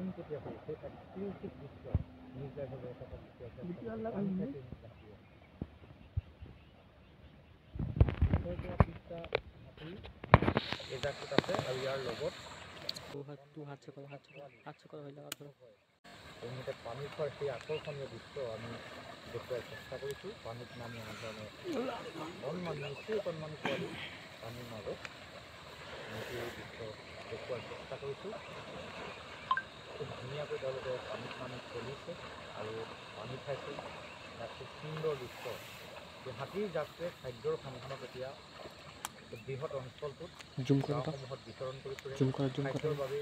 পোনপটীয়া পৰিছে এক্সক্লুচিভ দৃশ্য নিউজ লাইভৰ দৰ্শকক এজাকত আছে আৰু ইয়াৰ লগত এইমতে পানী খোৱাৰ সেই আকৰ্ষণীয় দৃশ্য আমি দেখুৱাৰ চেষ্টা কৰিছোঁ। পানীত নামি এনেধৰণে অকণমানি পোৱালি পানীৰ মাজত আমি এই দৃশ্য দেখুৱাৰ চেষ্টা কৰিছোঁ। খুব ধুনীয়াকৈ তেওঁলোকে পানীত নামি চলিছে আৰু পানী খাইছে। এটা খুব সুন্দৰ দৃশ্য। এই হাতীৰ জাকটোৱে খাদ্যৰ সন্ধানত এতিয়া বৃহৎ অঞ্চলটোত গাঁওসমূহত বিতৰণ কৰি ফুৰে। খাদ্যৰ বাবে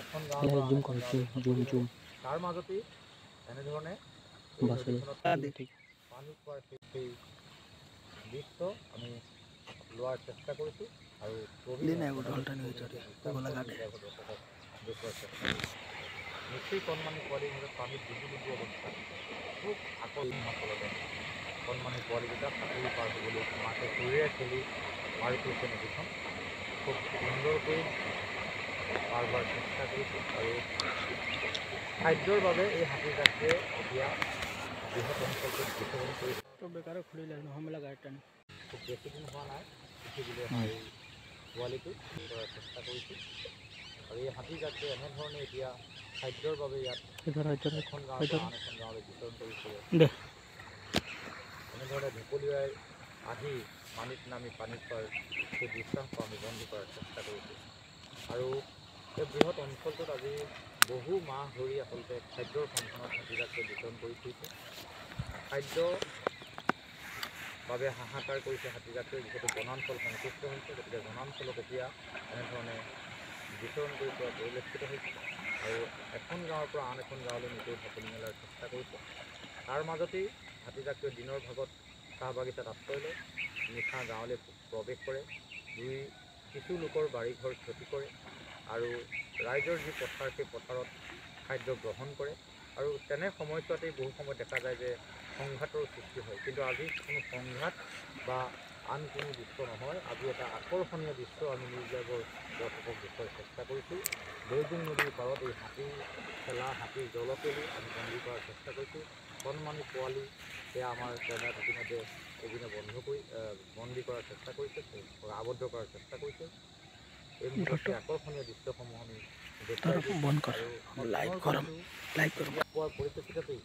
এখন গাঁৱৰ তাৰ মাজতেই এনেধৰণে পানী খোৱাৰ সেই দৃশ্য আমি লোৱাৰ চেষ্টা কৰিছোঁ আৰু নিশ্চয় কণমানি পোৱালিৰ মাজত পানীত ডুবি অৱস্থা খুব আকৰ্ষণীয়। কণমানি পোৱালিকেইটা সাঁতুৰি পাৰ হ'বলৈ মাকে কোৰেৰে খেলি পাৰ কৰিছে নদীখন। খুব সুন্দৰকৈ পাৰ হোৱাৰ চেষ্টা কৰিছোঁ আৰু খাদ্যৰ বাবে এই হাতীজাকটোৱে এতিয়া বৃহৎ অঞ্চলটোত বিচৰণ কৰিছে। খুব বেছিদিন হোৱা নাই পৃথিৱীলৈ এই পোৱালিটো কৰাৰ চেষ্টা কৰিছোঁ আৰু এই হাতীজাকটোৱে এনেধৰণে এতিয়া খাদ্যৰ বাবে ইয়াত এখন গাঁৱৰ পৰা আন এখন গাঁৱলৈ বিতৰণ কৰি ফুৰে। এনেধৰণে ঢেকলীয়াই আহি পানীত নামি পানী খোৱাৰ সেই দৃশ্যাংশ আমি বন্দী কৰাৰ চেষ্টা কৰিছোঁ আৰু এই বৃহৎ অঞ্চলটোত আজি বহু মাহ ধৰি আচলতে খাদ্যৰ সন্ধানত হাতীজাকটোৱে বিতৰণ কৰি ফুৰিছে। খাদ্য বাবে হাহাকাৰ কৰিছে হাতীজাকটোৱে, যিহেতু বনাঞ্চল সংকুচিত হৈছে। গতিকে বনাঞ্চলত এতিয়া এনেধৰণে বিতৰণ কৰি ফুৰা পৰিলক্ষিত হৈছে আৰু এখন গাঁৱৰ পৰা আন এখন গাঁৱলৈ নিজেই ঢাপলি মেলাৰ চেষ্টা কৰিছে। তাৰ মাজতেই হাতীজাকটোৱে দিনৰ ভাগত চাহ বাগিচাত আশ্ৰয় লয়, নিশা গাঁৱলৈ প্ৰৱেশ কৰে, কিছু লোকৰ বাৰীঘৰ ক্ষতি কৰে আৰু ৰাইজৰ যি পথাৰ সেই পথাৰত খাদ্য গ্ৰহণ কৰে আৰু তেনে সময়ছোৱাতেই বহু সময় দেখা যায় যে সংঘাতৰ সৃষ্টি হয়। কিন্তু আজি কোনো সংঘাত বা আন কোনো দৃশ্য নহয়। আজি এটা আকৰ্ষণীয় দৃশ্য আমি নিউজ লাইভৰ দৰ্শকক দেখুৱাৰ চেষ্টা কৰিছোঁ। দৈগুং নদীৰ পাৰত এই হাতীৰ খেলা, হাতীৰ জলকেলি আমি বন্দী কৰাৰ চেষ্টা কৰিছোঁ। কণমানি পোৱালি সেয়া আমাৰ কেমেৰাত ইতিমধ্যে বন্দী কৰাৰ চেষ্টা কৰিছে, আবদ্ধ কৰাৰ চেষ্টা কৰিছে। এই মুহূৰ্তে আকৰ্ষণীয় দৃশ্যসমূহ আমি দেখুৱাই পোৱাৰ পৰিপ্ৰেক্ষিততেই